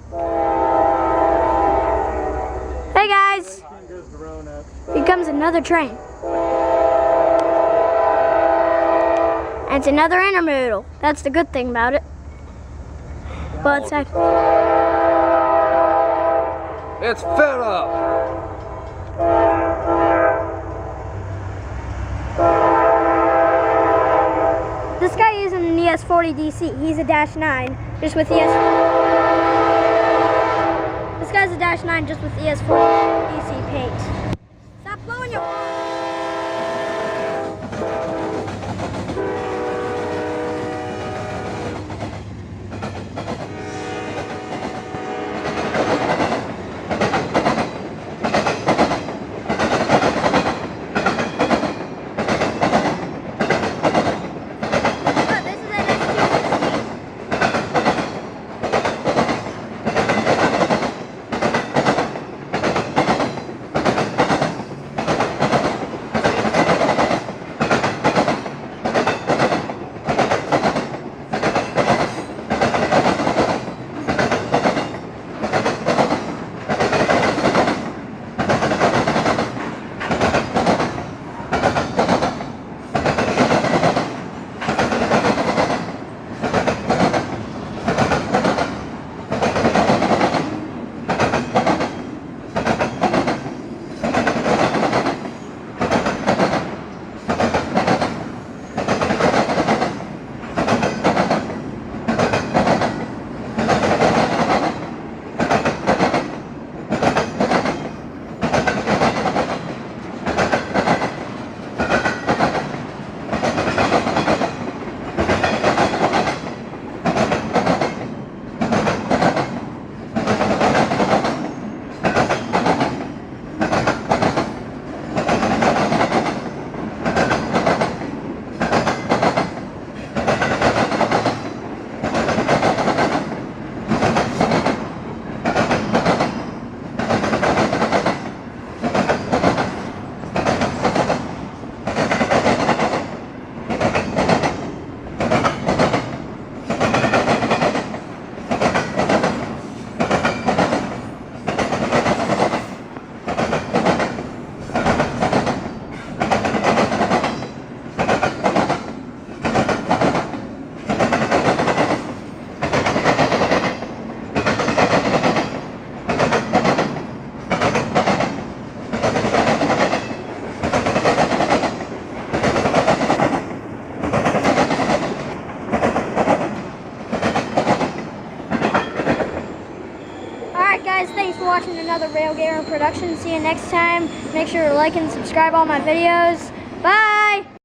Hey guys! Here comes another train. And it's another intermodal. That's the good thing about it. But it's It's fed up. This guy isn't an ES40 DC. He's a -9, just with ES. This guy's a -9, just with ES40 DC paint. Stop blowing your. Guys, thanks for watching another Rail Gamer production. See you next time. Make sure to like and subscribe all my videos. Bye!